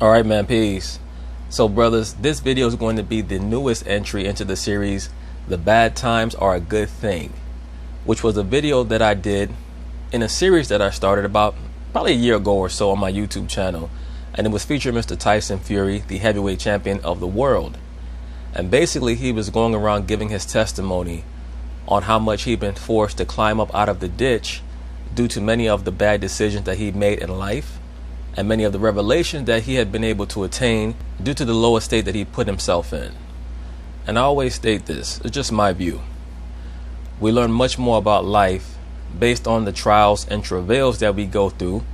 All right, man, peace. So, brothers, this video is going to be the newest entry into the series, The Bad Times Are a Good Thing, which was a video that I did in a series that I started about probably a year ago or so on my YouTube channel. And it was featuring Mr. Tyson Fury, the heavyweight champion of the world. And basically, he was going around giving his testimony on how much he'd been forced to climb up out of the ditch due to many of the bad decisions that he made in life, and many of the revelations that he had been able to attain due to the lower state that he put himself in. And I always state this, it's just my view. We learn much more about life based on the trials and travails that we go through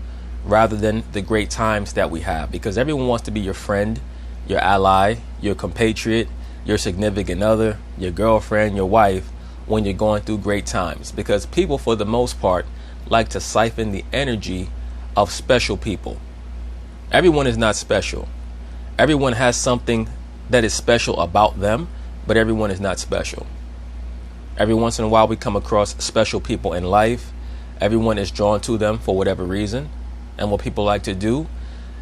rather than the great times that we have, because everyone wants to be your friend, your ally, your compatriot, your significant other, your girlfriend, your wife when you're going through great times, because people for the most part like to siphon the energy of special people. Everyone is not special. Everyone has something that is special about them, but everyone is not special. Every once in a while we come across special people in life. Everyone is drawn to them for whatever reason. And what people like to do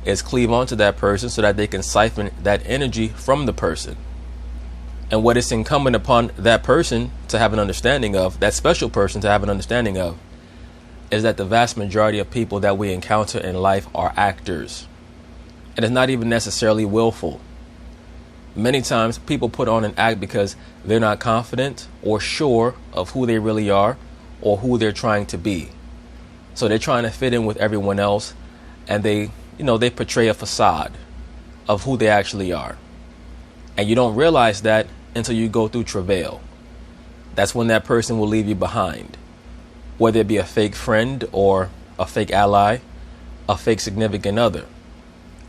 is cleave onto that person so that they can siphon that energy from the person. And what it's incumbent upon that person to have an understanding of, that special person to have an understanding of, is that the vast majority of people that we encounter in life are actors. And it's not even necessarily willful. Many times people put on an act because they're not confident or sure of who they really are or who they're trying to be. So they're trying to fit in with everyone else, and they portray a facade of who they actually are. And you don't realize that until you go through travail. That's when that person will leave you behind. Whether it be a fake friend or a fake ally, a fake significant other.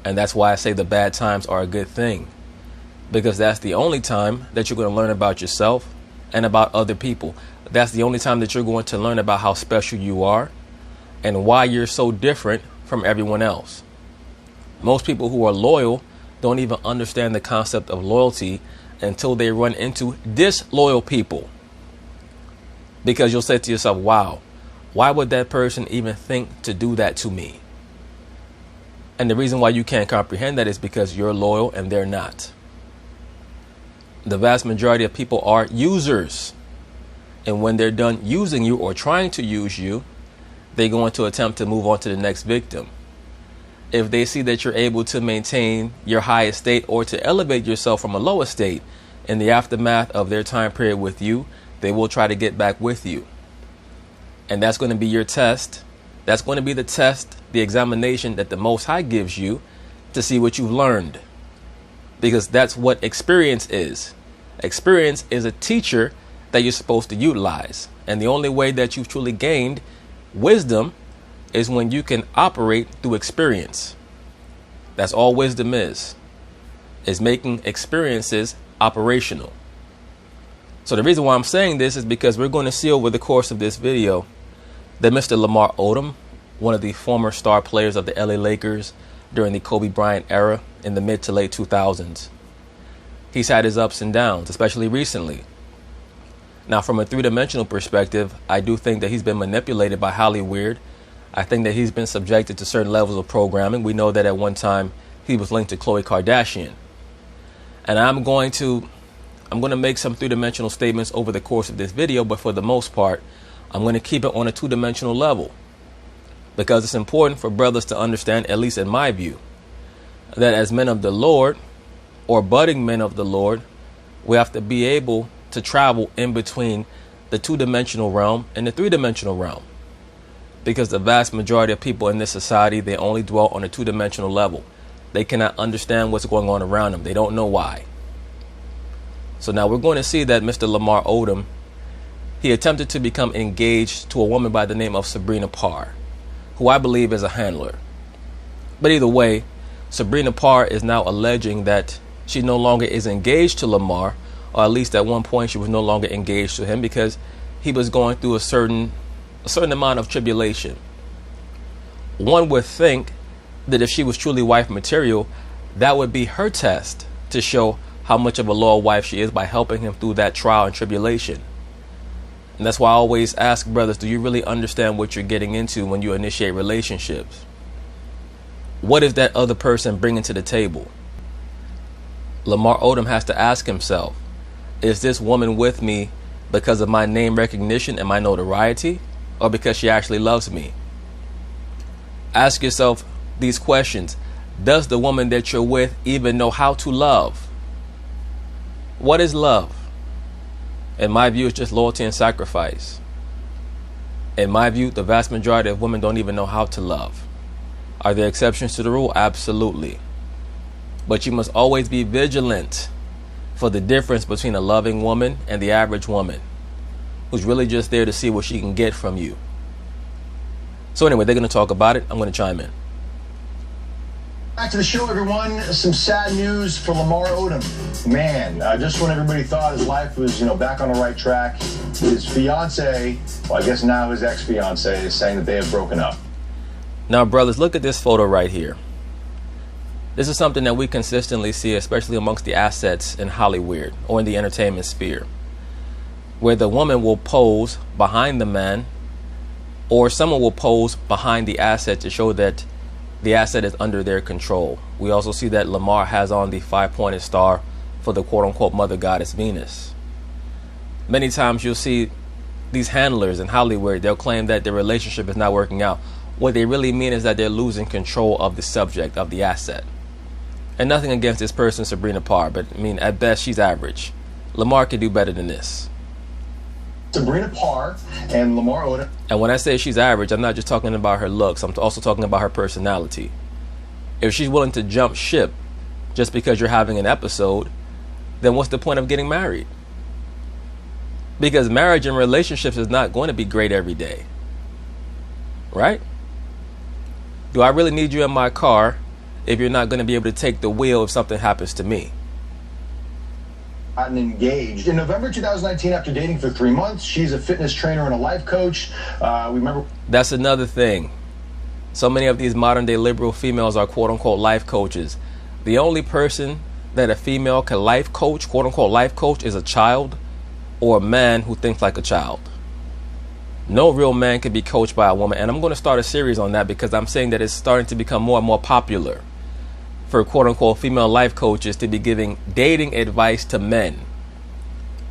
And that's why I say the bad times are a good thing. Because that's the only time that you're going to learn about yourself and about other people. That's the only time that you're going to learn about how special you are and why you're so different from everyone else. Most people who are loyal don't even understand the concept of loyalty until they run into disloyal people. Because you'll say to yourself, wow, why would that person even think to do that to me? And the reason why you can't comprehend that is because you're loyal and they're not. The vast majority of people are users. And when they're done using you or trying to use you, they're going to attempt to move on to the next victim. If they see that you're able to maintain your highest state or to elevate yourself from a lower state in the aftermath of their time period with you, they will try to get back with you. And that's going to be your test. That's going to be the test, the examination that the Most High gives you to see what you've learned. Because that's what experience is. Experience is a teacher that you're supposed to utilize. And the only way that you've truly gained wisdom is when you can operate through experience. That's all wisdom is making experiences operational. So the reason why I'm saying this is because we're going to see over the course of this video that Mr. Lamar Odom, one of the former star players of the LA Lakers during the Kobe Bryant era in the mid to late 2000s, he's had his ups and downs, especially recently. Now, from a three-dimensional perspective, I do think that he's been manipulated by Hollywood. I think that he's been subjected to certain levels of programming. We know that at one time he was linked to Khloe Kardashian. And I'm going to make some three-dimensional statements over the course of this video, but for the most part, I'm going to keep it on a two-dimensional level. Because it's important for brothers to understand, at least in my view, that as men of the Lord, or budding men of the Lord, we have to be able to travel in between the two-dimensional realm and the three-dimensional realm. Because the vast majority of people in this society, they only dwell on a two-dimensional level. They cannot understand what's going on around them. They don't know why. So now we're going to see that Mr. Lamar Odom, he attempted to become engaged to a woman by the name of Sabrina Parr, who I believe is a handler. But either way, Sabrina Parr is now alleging that she no longer is engaged to Lamar, or at least at one point she was no longer engaged to him because he was going through a certain amount of tribulation. One would think that if she was truly wife material, that would be her test to show how much of a loyal wife she is by helping him through that trial and tribulation. And that's why I always ask brothers, do you really understand what you're getting into when you initiate relationships? What is that other person bringing to the table? Lamar Odom has to ask himself, is this woman with me because of my name recognition and my notoriety, or because she actually loves me? Ask yourself these questions. Does the woman that you're with even know how to love? What is love? In my view, it's just loyalty and sacrifice. In my view, the vast majority of women don't even know how to love. Are there exceptions to the rule? Absolutely. But you must always be vigilant for the difference between a loving woman and the average woman, who's really just there to see what she can get from you. So anyway, they're going to talk about it. I'm going to chime in. Back to the show, everyone. Some sad news for Lamar Odom. Man, just when everybody thought his life was, back on the right track, his fiance, well, I guess now his ex-fiance, is saying that they have broken up. Now, brothers, look at this photo right here. This is something that we consistently see, especially amongst the assets in Hollywood or in the entertainment sphere, where the woman will pose behind the man, or someone will pose behind the asset to show that the asset is under their control. We also see that Lamar has on the 5-pointed star for the quote-unquote mother goddess Venus. Many times you'll see these handlers in Hollywood, they'll claim that their relationship is not working out. What they really mean is that they're losing control of the subject, of the asset. And nothing against this person, Sabrina Parr, but at best she's average. Lamar can do better than this. Sabrina Parr and Lamar Odom. And when I say she's average, I'm not just talking about her looks. I'm also talking about her personality. If she's willing to jump ship just because you're having an episode, then what's the point of getting married? Because marriage and relationships is not going to be great every day. Right? Do I really need you in my car if you're not going to be able to take the wheel if something happens to me? Gotten engaged in November 2019 after dating for 3 months. She's a fitness trainer and a life coach. Remember, that's another thing. So many of these modern day liberal females are quote unquote life coaches. The only person that a female can life coach, quote unquote life coach, is a child or a man who thinks like a child. No real man can be coached by a woman. And I'm going to start a series on that because I'm saying that it's starting to become more and more popular for quote unquote female life coaches to be giving dating advice to men.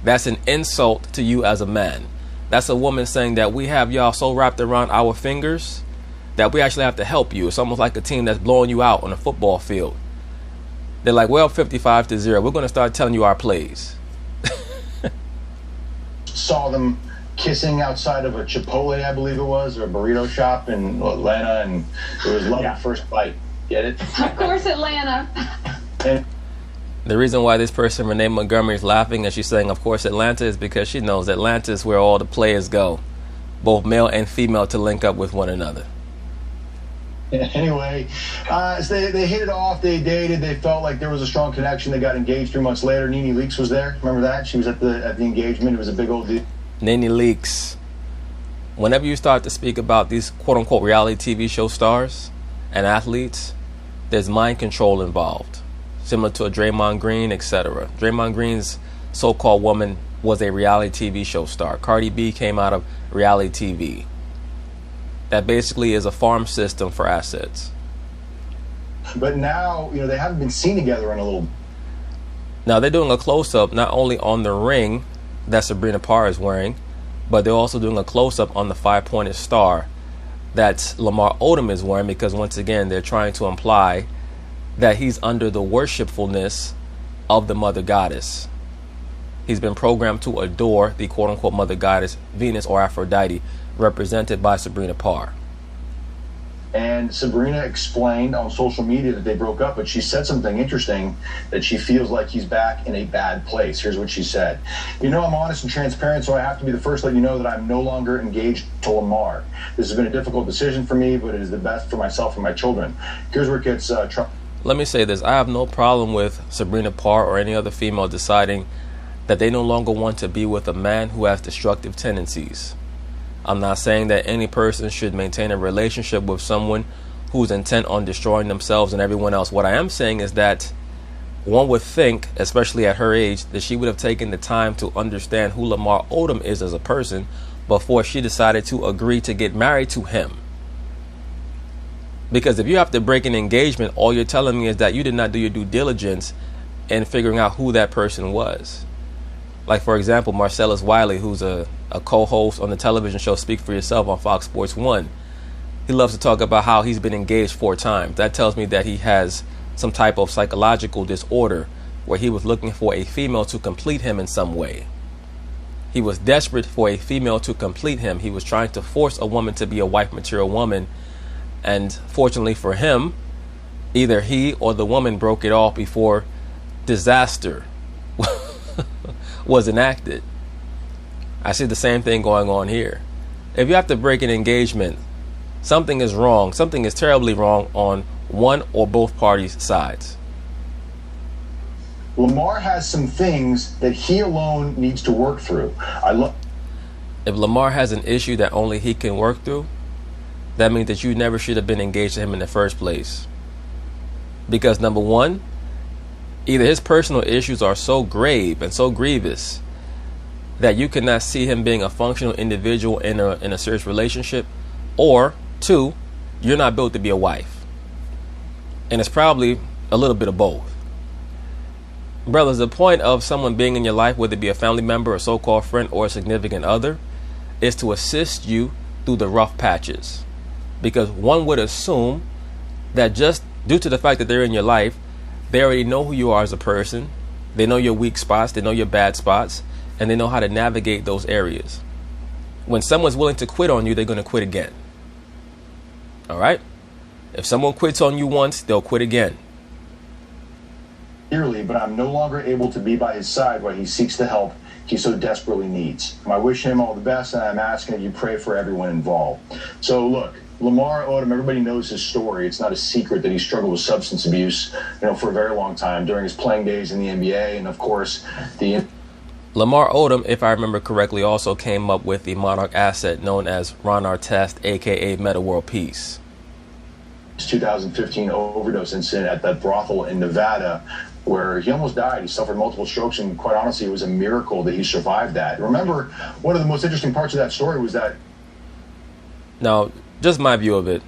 That's an insult to you as a man. That's a woman saying that we have y'all so wrapped around our fingers that we actually have to help you. It's almost like a team that's blowing you out on a football field. They're like, well, 55-0. We're going to start telling you our plays. Saw them kissing outside of a Chipotle, I believe it was, or a burrito shop in Atlanta, and it was love at first bite. Get it? Of course, Atlanta. And the reason why this person, Renee Montgomery, is laughing and she's saying, of course, Atlanta, is because she knows Atlanta is where all the players go, both male and female, to link up with one another. Anyway, so they hit it off, they dated, they felt like there was a strong connection, they got engaged 3 months later. Nene Leakes was there, remember that? She was at the engagement, it was a big old deal. Nene Leakes. Whenever you start to speak about these quote-unquote reality TV show stars and athletes, there's mind control involved, similar to a Draymond Green, etc. Draymond Green's so-called woman was a reality TV show star. Cardi B came out of reality TV. That basically is a farm system for assets. But now, they haven't been seen together in a little. Now they're doing a close-up not only on the ring that Sabrina Parr is wearing, but they're also doing a close-up on the 5-pointed star that Lamar Odom is wearing, because once again they're trying to imply that he's under the worshipfulness of the mother goddess. He's been programmed to adore the quote-unquote mother goddess Venus or Aphrodite, represented by Sabrina Parr. And Sabrina explained on social media that they broke up, but she said something interesting, that she feels like he's back in a bad place. Here's what she said. I'm honest and transparent, so I have to be the first to let you know that I'm no longer engaged to Lamar. This has been a difficult decision for me, but it is the best for myself and my children. Here's where it gets Let me say this. I have no problem with Sabrina Parr or any other female deciding that they no longer want to be with a man who has destructive tendencies. I'm not saying that any person should maintain a relationship with someone who's intent on destroying themselves and everyone else. What I am saying is that one would think, especially at her age, that she would have taken the time to understand who Lamar Odom is as a person before she decided to agree to get married to him. Because if you have to break an engagement, all you're telling me is that you did not do your due diligence in figuring out who that person was. Like, for example, Marcellus Wiley, who's a co-host on the television show Speak for Yourself on Fox Sports 1. He loves to talk about how he's been engaged 4 times. That tells me that he has some type of psychological disorder where he was looking for a female to complete him in some way. He was desperate for a female to complete him. He was trying to force a woman to be a wife material woman. And fortunately for him, either he or the woman broke it off before disaster was enacted. I see the same thing going on here. If you have to break an engagement, something is wrong. Something is terribly wrong on one or both parties' sides. Lamar has some things that he alone needs to work through. If Lamar has an issue that only he can work through, that means that you never should have been engaged to him in the first place. Because number one, either his personal issues are so grave and so grievous that you cannot see him being a functional individual in a serious relationship, or 2, you're not built to be a wife. And it's probably a little bit of both. Brothers, the point of someone being in your life, whether it be a family member, a so-called friend, or a significant other, is to assist you through the rough patches. Because one would assume that just due to the fact that they're in your life, they already know who you are as a person. They know your weak spots, they know your bad spots, and they know how to navigate those areas. When someone's willing to quit on you, they're going to quit again. All right? If someone quits on you once, they'll quit again. Dearly, but I'm no longer able to be by his side while he seeks the help he so desperately needs. I wish him all the best, and I'm asking that you pray for everyone involved. So look, Lamar Odom, everybody knows his story. It's not a secret that he struggled with substance abuse, for a very long time during his playing days in the NBA, and of course, Lamar Odom, if I remember correctly, also came up with the Monarch asset known as Ron Artest, aka Meta World Peace. 2015 overdose incident at that brothel in Nevada, where he almost died. He suffered multiple strokes, and quite honestly, it was a miracle that he survived that. Remember, one of the most interesting parts of that story was that... Now, just my view of it,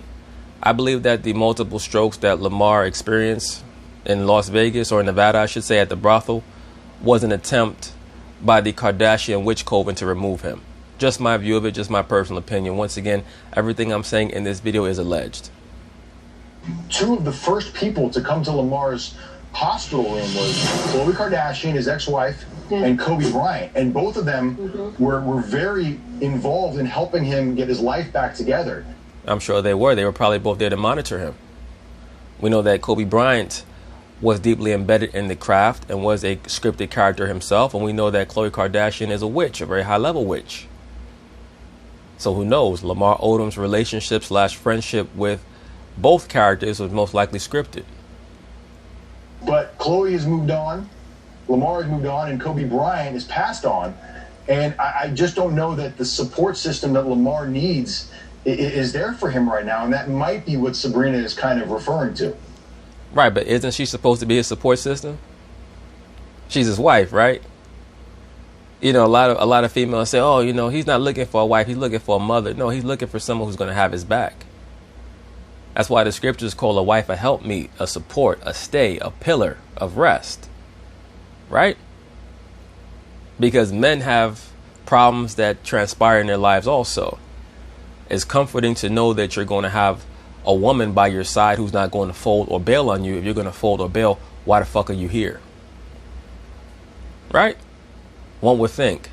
I believe that the multiple strokes that Lamar experienced in Las Vegas, or in Nevada, I should say, at the brothel, was an attempt by the Kardashian witch coven to remove him. Just my view of it, just my personal opinion. Once again, everything I'm saying in this video is alleged. 2 of the first people to come to Lamar's hospital room was Khloe Kardashian, his ex-wife, and Kobe Bryant. And both of them were very involved in helping him get his life back together. I'm sure they were. They were probably both there to monitor him. We know that Kobe Bryant was deeply embedded in the craft and was a scripted character himself. And we know that Khloe Kardashian is a witch, a very high-level witch. So who knows? Lamar Odom's relationship / friendship with both characters was most likely scripted. But Khloe has moved on, Lamar has moved on, and Kobe Bryant has passed on. And I just don't know that the support system that Lamar needs is there for him right now. And that might be what Sabrina is kind of referring to. Right, but isn't she supposed to be his support system? She's his wife, right? A lot of females say, oh, he's not looking for a wife, he's looking for a mother. No, he's looking for someone who's going to have his back. That's why the scriptures call a wife a helpmeet, a support, a stay, a pillar of rest. Right? Because men have problems that transpire in their lives also. It's comforting to know that you're going to have a woman by your side who's not going to fold or bail on you. If you're going to fold or bail, why the fuck are you here? Right? One would think.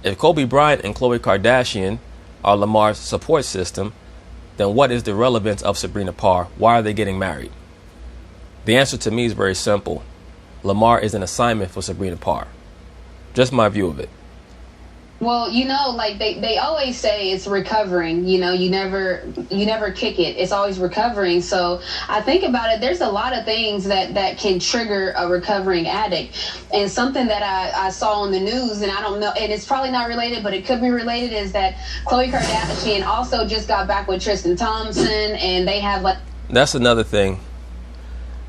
If Kobe Bryant and Khloe Kardashian are Lamar's support system, then what is the relevance of Sabrina Parr? Why are they getting married? The answer to me is very simple. Lamar is an assignment for Sabrina Parr. Just my view of it. Well, like they always say it's recovering, you never kick it. It's always recovering. So I think about it. There's a lot of things that can trigger a recovering addict. And something that I saw on the news, and I don't know, and it's probably not related, but it could be related, is that Khloe Kardashian also just got back with Tristan Thompson, and they have like... That's another thing.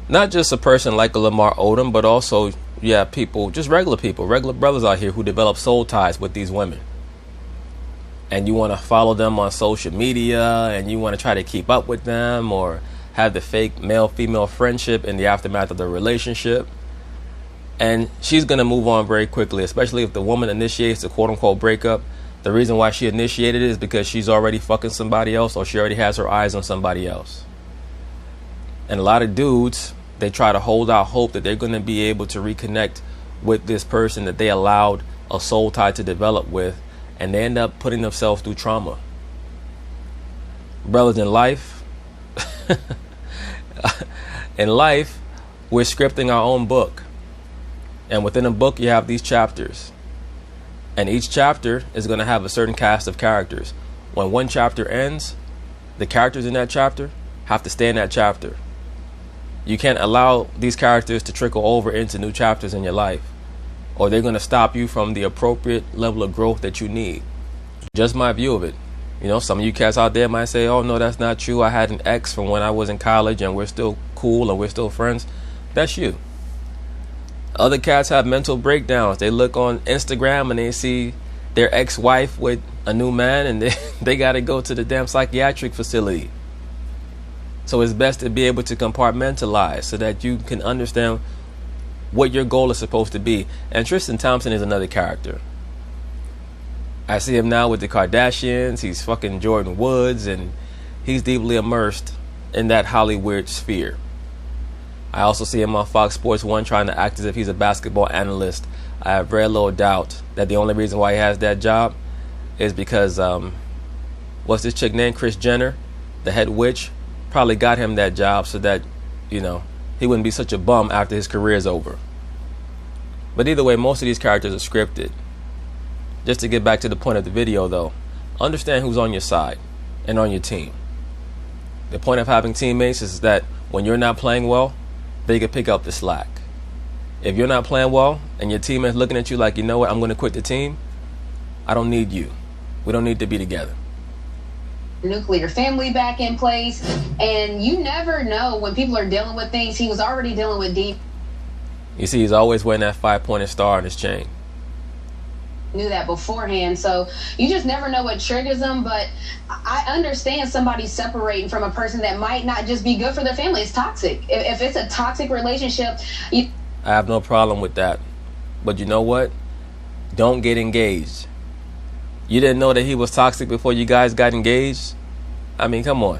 Not just a person like a Lamar Odom, but also... people, just regular people, regular brothers out here who develop soul ties with these women. and you want to follow them on social media, and you want to try to keep up with them, or have the fake male-female friendship in the aftermath of the relationship. And she's going to move on very quickly, especially if the woman initiates a quote-unquote breakup. The reason why she initiated it is because she's already fucking somebody else, or she already has her eyes on somebody else. And a lot of dudes, they try to hold out hope that they're going to be able to reconnect with this person that they allowed a soul tie to develop with, and they end up putting themselves through trauma. Brothers, in life, we're scripting our own book. And within a book, you have these chapters. And each chapter is going to have a certain cast of characters. When one chapter ends, the characters in that chapter have to stay in that chapter. You can't allow these characters to trickle over into new chapters in your life, or they're going to stop you from the appropriate level of growth that you need. Just my view of it. You know, some of you cats out there might say, oh, no, that's not true. I had an ex from when I was in college and we're still cool and we're still friends. That's you. Other cats have mental breakdowns. They look on Instagram and they see their ex-wife with a new man, and they got to go to the damn psychiatric facility. So it's best to be able to compartmentalize so that you can understand what your goal is supposed to be. And Tristan Thompson is another character. I see him now with the Kardashians. He's fucking Jordan Woods, and he's deeply immersed in that Hollywood sphere. I also see him on Fox Sports 1 trying to act as if he's a basketball analyst. I have very little doubt that the only reason why he has that job is because, what's this chick named? Kris Jenner, the head witch, probably got him that job so that, you know, he wouldn't be such a bum after his career is over. But either way, most of these characters are scripted. Just to get back to the point of the video, though, understand who's on your side and on your team. The point of having teammates is that when you're not playing well, they can pick up the slack. If you're not playing well and your teammate's looking at you like, you know what, I'm going to quit the team, I don't need you. We don't need to be together. Nuclear family back in place, and you never know when people are dealing with things. He was already dealing with deep. You see, he's always wearing that 5-pointed star on his chain. Knew that beforehand, so you just never know what triggers them. But I understand somebody separating from a person that might not just be good for their family. It's toxic. If it's a toxic relationship, I have no problem with that. But you know what? Don't get engaged. You didn't know that he was toxic before you guys got engaged? I mean, come on.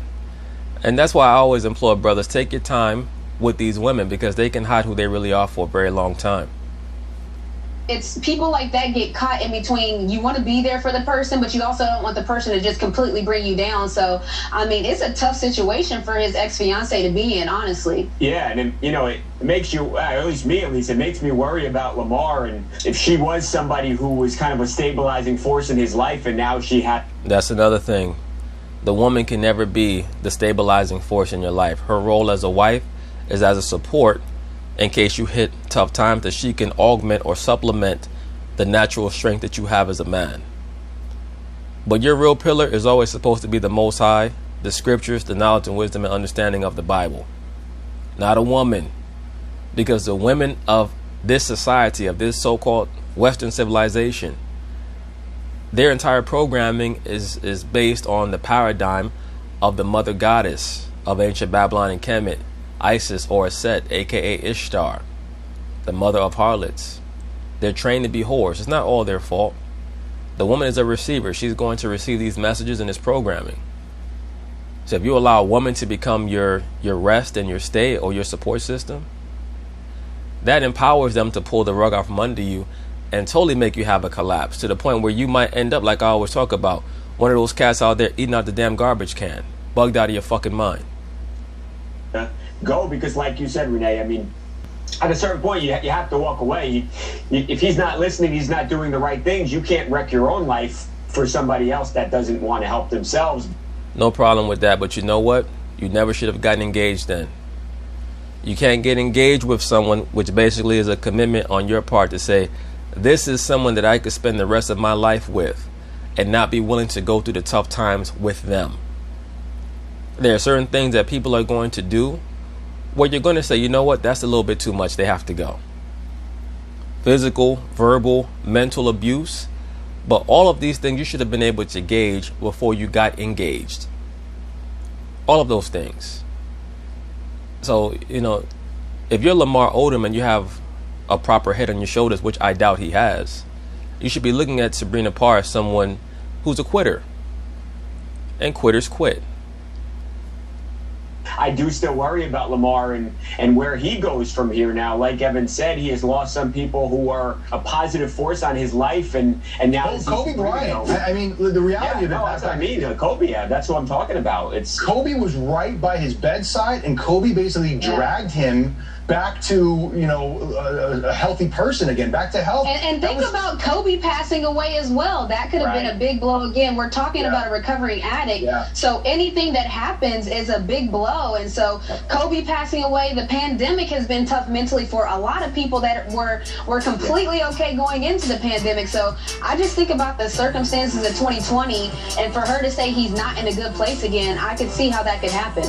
And that's why I always implore brothers, take your time with these women, because they can hide who they really are for a very long time. It's people like that get caught in between. You want to be there for the person, but you also don't want the person to just completely bring you down. So, I mean, it's a tough situation for his ex-fiance to be in, honestly. Yeah, and you know, it makes you, at least me, it makes me worry about Lamar, and if she was somebody who was kind of a stabilizing force in his life, and now she had. That's another thing. The woman can never be the stabilizing force in your life. Her role as a wife is as a support in case you hit tough times, that she can augment or supplement the natural strength that you have as a man. But your real pillar is always supposed to be the Most High, the scriptures, the knowledge and wisdom and understanding of the Bible. Not a woman. Because the women of this society, of this so-called Western civilization, their entire programming is based on the paradigm of the mother goddess of ancient Babylon and Kemet, Isis or Set, aka Ishtar, the mother of harlots. They're trained to be whores. It's not all their fault. The woman is a receiver. She's going to receive these messages and this programming. So if you allow a woman to become your rest and your stay or your support system, that empowers them to pull the rug out from under you and totally make you have a collapse, to the point where you might end up, like I always talk about, one of those cats out there eating out the damn garbage can, bugged out of your fucking mind. Go, because like you said, Renee, I mean, at a certain point you have to walk away. If he's not listening, he's not doing the right things, you can't wreck your own life for somebody else that doesn't want to help themselves. No problem with that, but you know what? You never should have gotten engaged then. You can't get engaged with someone, which basically is a commitment on your part to say, this is someone that I could spend the rest of my life with, and not be willing to go through the tough times with them. There are certain things that people are going to do where you're going to say, you know what, that's a little bit too much, they have to go. Physical, verbal, mental abuse, But all of these things you should have been able to gauge before you got engaged. All of those things. So, you know, if you're Lamar Odom and you have a proper head on your shoulders, which I doubt he has, you should be looking at Sabrina Parr as someone who's a quitter. And quitters quit. I do still worry about Lamar and where he goes from here now. Like Evan said, he has lost some people who are a positive force on his life, and now Kobe Bryant. I mean, the reality of it. That's what I mean. Kobe. That's what I'm talking about. Kobe was right by his bedside, and Kobe basically dragged him back to, you know, a healthy person again, back to health. And think about Kobe passing away as well. That could have been a big blow again. We're talking about a recovering addict. So anything that happens is a big blow. And so Kobe passing away, the pandemic has been tough mentally for a lot of people that were completely okay going into the pandemic. So I just think about the circumstances of 2020, and for her to say he's not in a good place again, I could see how that could happen.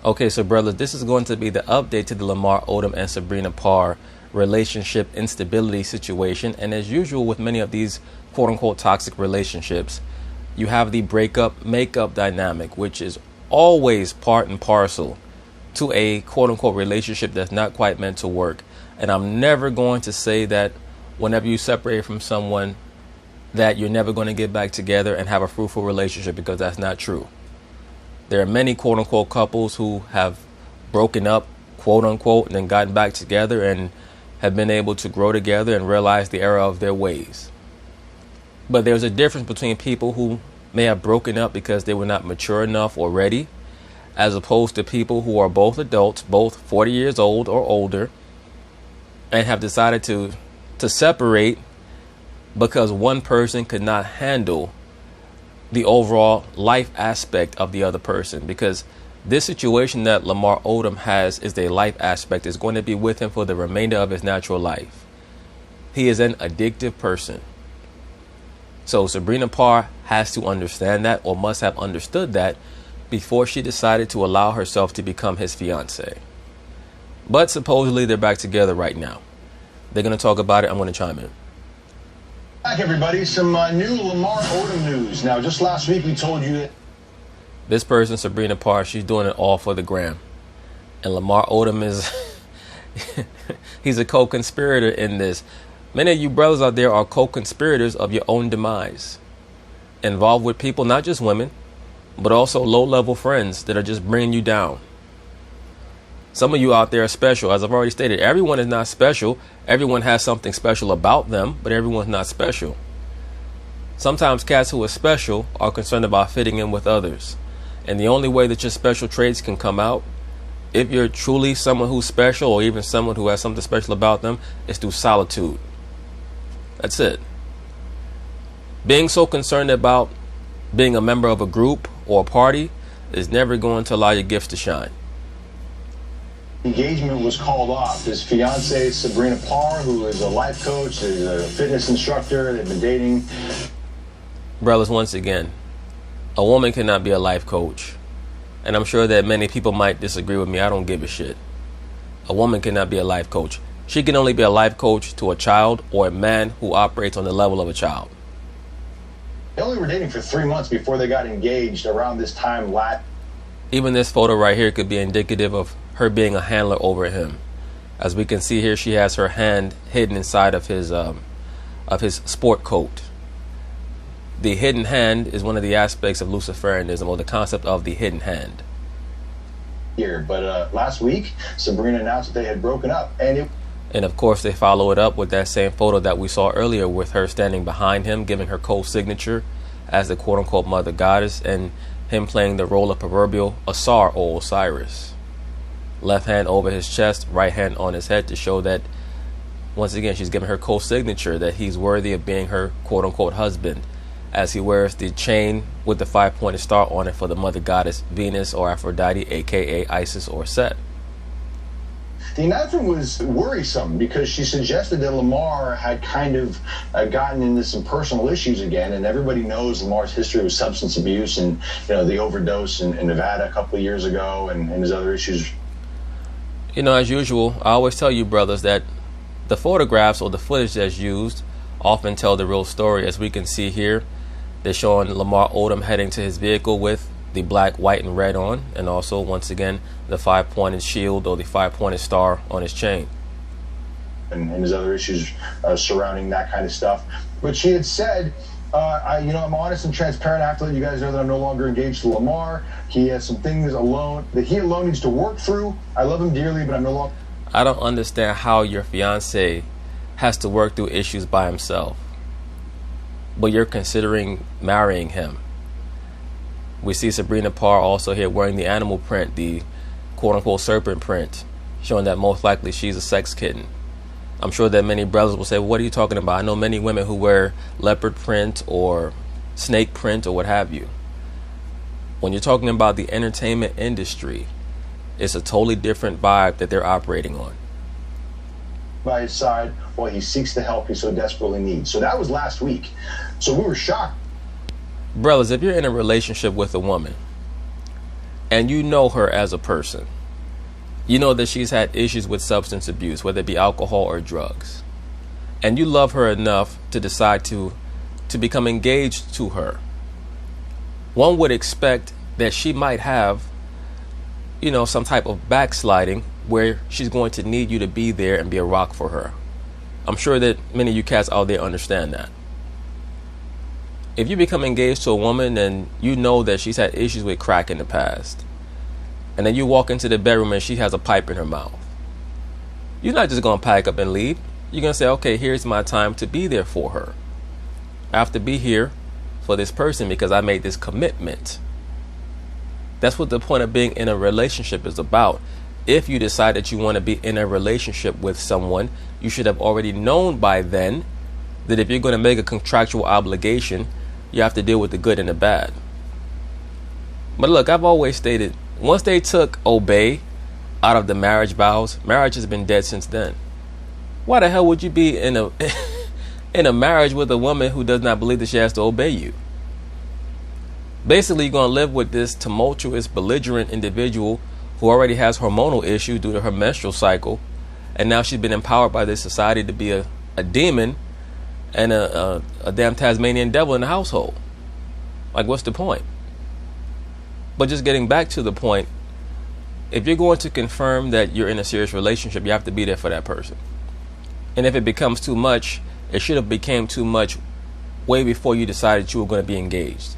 Okay, so brothers, this is going to be the update to the Lamar Odom and Sabrina Parr relationship instability situation. And as usual with many of these quote-unquote toxic relationships, you have the breakup makeup dynamic, which is always part and parcel to a quote-unquote relationship that's not quite meant to work. And I'm never going to say that whenever you separate from someone that you're never going to get back together and have a fruitful relationship, because that's not true. There are many quote-unquote couples who have broken up, quote-unquote, and then gotten back together and have been able to grow together and realize the error of their ways. But there's a difference between people who may have broken up because they were not mature enough or ready, as opposed to people who are both adults, both 40 years old or older, and have decided to separate because one person could not handle the overall life aspect of the other person. Because this situation that Lamar Odom has is a life aspect. Is going to be with him for the remainder of his natural life. He is an addictive person. So Sabrina Parr has to understand that, or must have understood that, before she decided to allow herself to become his fiance. But supposedly they're back together right now. They're going to talk about it. I'm going to chime in. Back, everybody. Some new Lamar Odom news. Now, just last week we told you that this person, Sabrina Parr, she's doing it all for the gram. And Lamar Odom is he's a co-conspirator in this. Many of you brothers out there are co-conspirators of your own demise. Involved with people, not just women, but also low-level friends that are just bringing you down. Some of you out there are special. As I've already stated, everyone is not special. Everyone has something special about them, but everyone's not special. Sometimes cats who are special are concerned about fitting in with others. And the only way that your special traits can come out, if you're truly someone who's special, or even someone who has something special about them, is through solitude. That's it. Being so concerned about being a member of a group or a party is never going to allow your gifts to shine. engagement was called off. His fiancée, Sabrina Parr, who is a life coach, is a fitness instructor, they've been dating. Brothers, once again, a woman cannot be a life coach. And I'm sure that many people might disagree with me. I don't give a shit. A woman cannot be a life coach. She can only be a life coach to a child or a man who operates on the level of a child. They only were dating for 3 months before they got engaged around this time last. Even this photo right here could be indicative of her being a handler over him. As we can see here, she has her hand hidden inside of his sport coat. The hidden hand is one of the aspects of Luciferianism, or the concept of the hidden hand. But last week, Sabrina announced that they had broken up, and of course, they follow it up with that same photo that we saw earlier, with her standing behind him, giving her co-signature as the quote-unquote mother goddess, and him playing the role of proverbial Asar or Osiris. Left hand over his chest, right hand on his head, to show that, once again, she's giving her co-signature that he's worthy of being her quote-unquote husband, as he wears the chain with the 5-pointed star on it for the mother goddess Venus or Aphrodite, aka Isis or Set. The announcement was worrisome because she suggested that Lamar had kind of gotten into some personal issues again, and everybody knows Lamar's history with substance abuse and, you know, the overdose in Nevada a couple of years ago, and his other issues. You know, as usual, I always tell you brothers that the photographs or the footage that's used often tell the real story. As we can see here, they're showing Lamar Odom heading to his vehicle with the black, white, and red on, and also, once again, the 5-pointed shield or the 5-pointed star on his chain. And his other issues surrounding that kind of stuff. But she had said, I'm honest and transparent. I have to let you guys know that I'm no longer engaged to Lamar. He has some things that he alone needs to work through. I love him dearly, but I'm no longer. I don't understand how your fiance has to work through issues by himself, but you're considering marrying him. We see Sabrina Parr also here wearing the animal print, the quote-unquote serpent print, showing that most likely she's a sex kitten. I'm sure that many brothers will say, well, what are you talking about? I know many women who wear leopard print or snake print or what have you. When you're talking about the entertainment industry, it's a totally different vibe that they're operating on. By his side while he seeks the help he so desperately needs. So that was last week. So we were shocked. Brothers, if you're in a relationship with a woman and you know her as a person, you know that she's had issues with substance abuse, whether it be alcohol or drugs, and you love her enough to decide to become engaged to her, one would expect that she might have, some type of backsliding where she's going to need you to be there and be a rock for her. I'm sure that many of you cats out there understand that. If you become engaged to a woman and you know that she's had issues with crack in the past, and then you walk into the bedroom and she has a pipe in her mouth, you're not just going to pack up and leave. You're going to say, okay, here's my time to be there for her. I have to be here for this person because I made this commitment. That's what the point of being in a relationship is about. If you decide that you want to be in a relationship with someone, you should have already known by then that if you're going to make a contractual obligation, you have to deal with the good and the bad. But look, I've always stated, once they took obey out of the marriage vows, marriage has been dead since then. Why the hell would you be in a in a marriage with a woman who does not believe that she has to obey you? Basically, you're going to live with this tumultuous, belligerent individual who already has hormonal issues due to her menstrual cycle, and now she's been empowered by this society to be a demon and a damn Tasmanian devil in the household. Like, what's the point? But just getting back to the point, if you're going to confirm that you're in a serious relationship, you have to be there for that person. And if it becomes too much, it should have became too much way before you decided you were going to be engaged.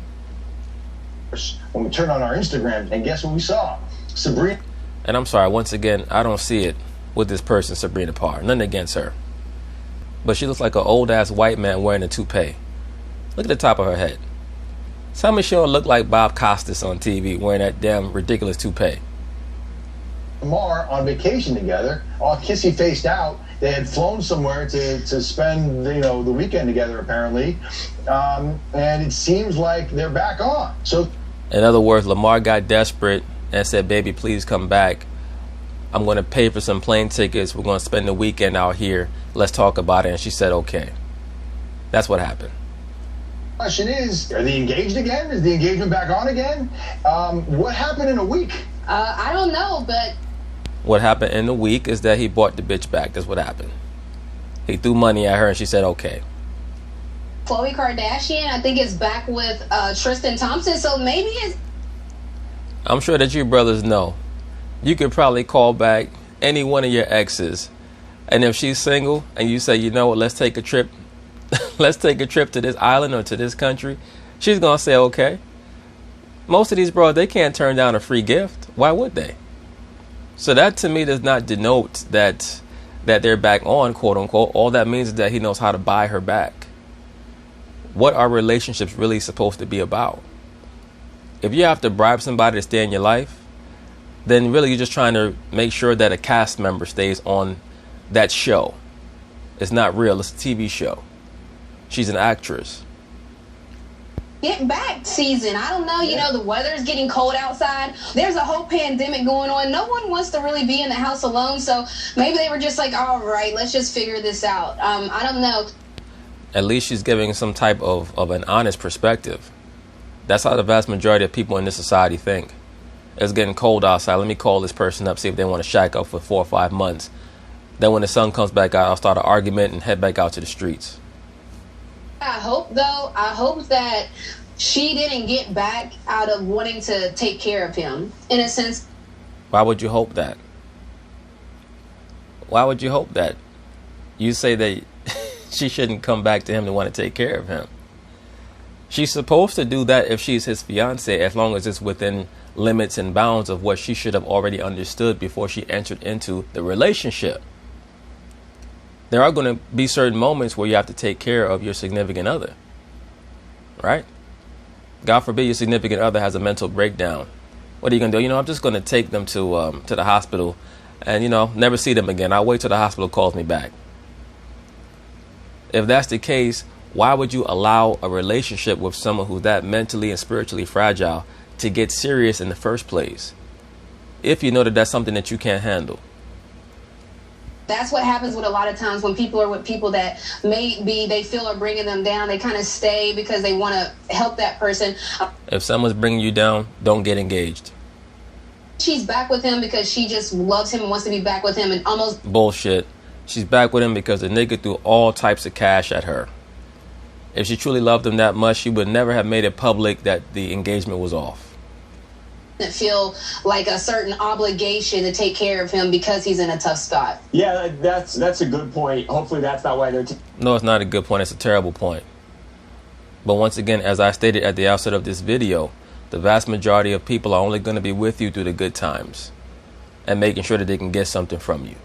When we turned on our Instagram, and guess what we saw? Sabrina. And I'm sorry, once again, I don't see it with this person, Sabrina Parr. Nothing against her. But she looks like an old-ass white man wearing a toupee. Look at the top of her head. Tell me she don't look like Bob Costas on TV wearing that damn ridiculous toupee. Lamar on vacation together, all kissy-faced out. They had flown somewhere to spend the weekend together apparently, and it seems like they're back on. So, in other words, Lamar got desperate and said, "Baby, please come back. I'm going to pay for some plane tickets. We're going to spend the weekend out here. Let's talk about it." And she said, "Okay." That's what happened. Question is, are they engaged again? Is the engagement back on again? What happened in a week? I don't know, but what happened in a week is that he bought the bitch back. That's what happened. He threw money at her and she said, okay. Khloe Kardashian, I think, is back with Tristan Thompson, so maybe it's... I'm sure that you brothers know. You could probably call back any one of your exes, and if she's single and you say, you know what, let's take a trip. Let's take a trip to this island or to this country. She's going to say, okay. Most of these bros, they can't turn down a free gift. Why would they? So that to me does not denote that they're back on, quote unquote. All that means is that he knows how to buy her back. What are relationships really supposed to be about? If you have to bribe somebody to stay in your life, then really you're just trying to make sure that a cast member stays on that show. It's not real. It's a TV show. She's an actress. Get back season. I don't know. The weather's getting cold outside. There's a whole pandemic going on. No one wants to really be in the house alone. So maybe they were just like, all right, let's just figure this out. I don't know. At least she's giving some type of an honest perspective. That's how the vast majority of people in this society think. It's getting cold outside. Let me call this person up, see if they want to shack up for 4 or 5 months. Then when the sun comes back out, I'll start an argument and head back out to the streets. I hope that she didn't get back out of wanting to take care of him, in a sense. Why would you hope that? Why would you hope that? You say that she shouldn't come back to him to want to take care of him. She's supposed to do that if she's his fiance, as long as it's within limits and bounds of what she should have already understood before she entered into the relationship. There are going to be certain moments where you have to take care of your significant other, right? God forbid your significant other has a mental breakdown. What are you going to do? I'm just going to take them to the hospital and, never see them again. I'll wait till the hospital calls me back. If that's the case, why would you allow a relationship with someone who's that mentally and spiritually fragile to get serious in the first place, if you know that that's something that you can't handle? That's what happens with a lot of times when people are with people that maybe they feel are bringing them down. They kind of stay because they want to help that person. If someone's bringing you down, don't get engaged. She's back with him because she just loves him and wants to be back with him, and almost bullshit. She's back with him because the nigga threw all types of cash at her. If she truly loved him that much, she would never have made it public that the engagement was off. Feel like a certain obligation to take care of him because he's in a tough spot. Yeah, that's a good point. Hopefully that's not why they're... No, it's not a good point. It's a terrible point. But once again, as I stated at the outset of this video, the vast majority of people are only going to be with you through the good times and making sure that they can get something from you.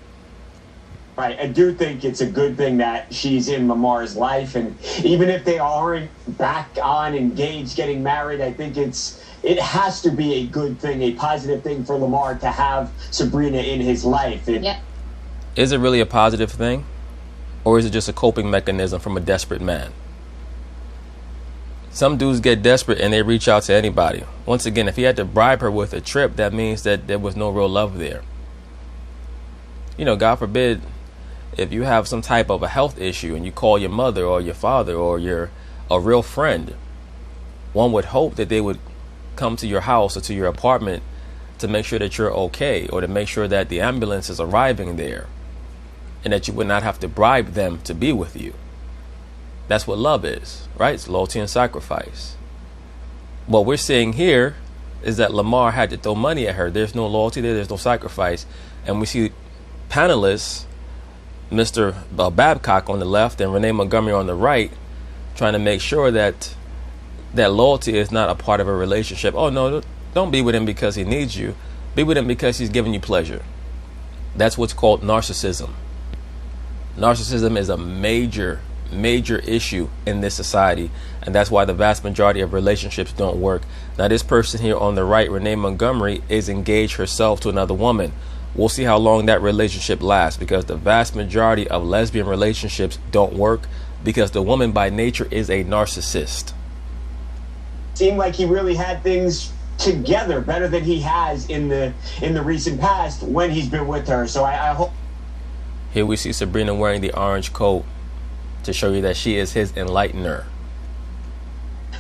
Right. I do think it's a good thing that she's in Lamar's life, and even if they aren't back on engaged, getting married, I think it has to be a good thing, a positive thing for Lamar to have Sabrina in his life. Yeah. Is it really a positive thing, or is it just a coping mechanism from a desperate man? Some dudes get desperate and they reach out to anybody. Once again, if he had to bribe her with a trip, that means that there was no real love there. God forbid, if you have some type of a health issue and you call your mother or your father or a real friend, one would hope that they would come to your house or to your apartment to make sure that you're okay, or to make sure that the ambulance is arriving there and that you would not have to bribe them to be with you. That's what love is, right? It's loyalty and sacrifice. What we're seeing here is that Lamar had to throw money at her. There's no loyalty there. There's no sacrifice. And we see panelists, Mr. Babcock on the left and Renee Montgomery on the right, trying to make sure that loyalty is not a part of a relationship. Oh, no, don't be with him because he needs you. Be with him because he's giving you pleasure. That's what's called narcissism. Narcissism is a major issue in this society, and that's why the vast majority of relationships don't work. Now, this person here on the right, Renee Montgomery, is engaged herself to another woman. We'll see how long that relationship lasts, because the vast majority of lesbian relationships don't work because the woman by nature is a narcissist. Seemed like he really had things together better than he has in the recent past when he's been with her. So I hope. Here we see Sabrina wearing the orange coat to show you that she is his enlightener.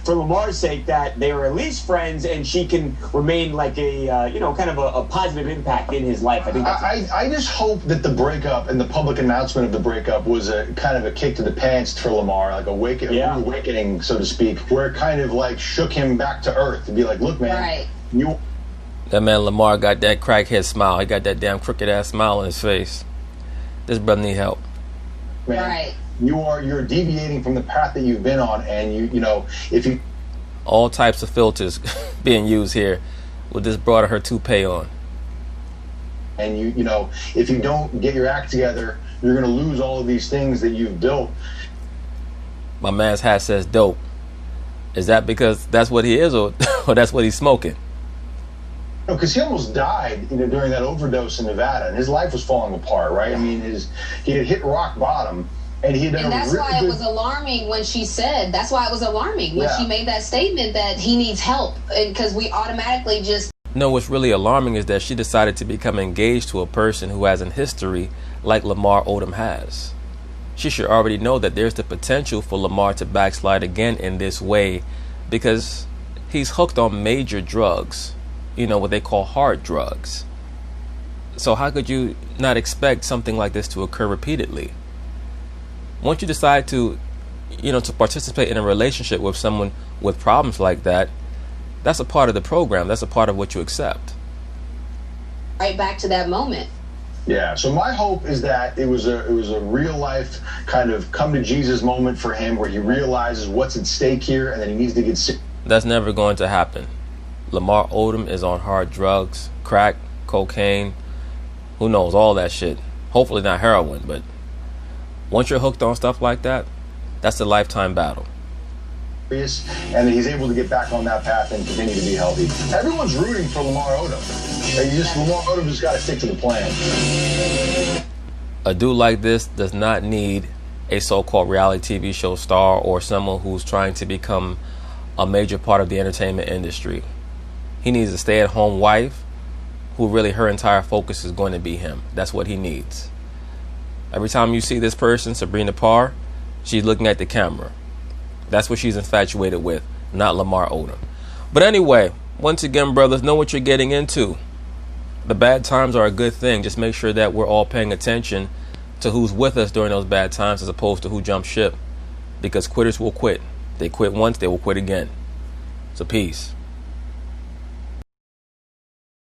For Lamar's sake, that they are at least friends and she can remain like a kind of a positive impact in his life. I think I just hope that the breakup and the public announcement of the breakup was a kind of a kick to the pants for Lamar, like a awakening, so to speak, where it kind of like shook him back to earth to be like, look, man, right. That man Lamar got that crackhead smile. He got that damn crooked ass smile on his face. This brother need help. Man. Right. You're deviating from the path that you've been on, and if you all types of filters being used here with this broad of her toupee on, and if you don't get your act together, you're going to lose all of these things that you've built. My man's hat says dope. Is that because that's what he is, or that's what he's smoking? No, because he almost died, during that overdose in Nevada, and his life was falling apart, right? I mean, he had hit rock bottom. And that's why it was alarming when she said, that's why it was alarming when she made that statement that he needs help, because we automatically just... No, what's really alarming is that she decided to become engaged to a person who has a history like Lamar Odom has. She should already know that there's the potential for Lamar to backslide again in this way, because he's hooked on major drugs, what they call hard drugs. So how could you not expect something like this to occur repeatedly? Once you decide to to participate in a relationship with someone with problems like that, that's a part of the program. That's a part of what you accept. Right back to that moment. Yeah, so my hope is that it was a real life kind of come to Jesus moment for him, where he realizes what's at stake here and that he needs to get sick. That's never going to happen. Lamar Odom is on hard drugs, crack, cocaine, who knows, all that shit. Hopefully not heroin, but once you're hooked on stuff like that, that's a lifetime battle. And that he's able to get back on that path and continue to be healthy. Everyone's rooting for Lamar Odom. Lamar Odom just got to stick to the plan. A dude like this does not need a so-called reality TV show star or someone who's trying to become a major part of the entertainment industry. He needs a stay-at-home wife who really her entire focus is going to be him. That's what he needs. Every time you see this person, Sabrina Parr, she's looking at the camera. That's what she's infatuated with, not Lamar Odom. But anyway, once again, brothers, know what you're getting into. The bad times are a good thing. Just make sure that we're all paying attention to who's with us during those bad times as opposed to who jumped ship. Because quitters will quit. They quit once, they will quit again. So peace.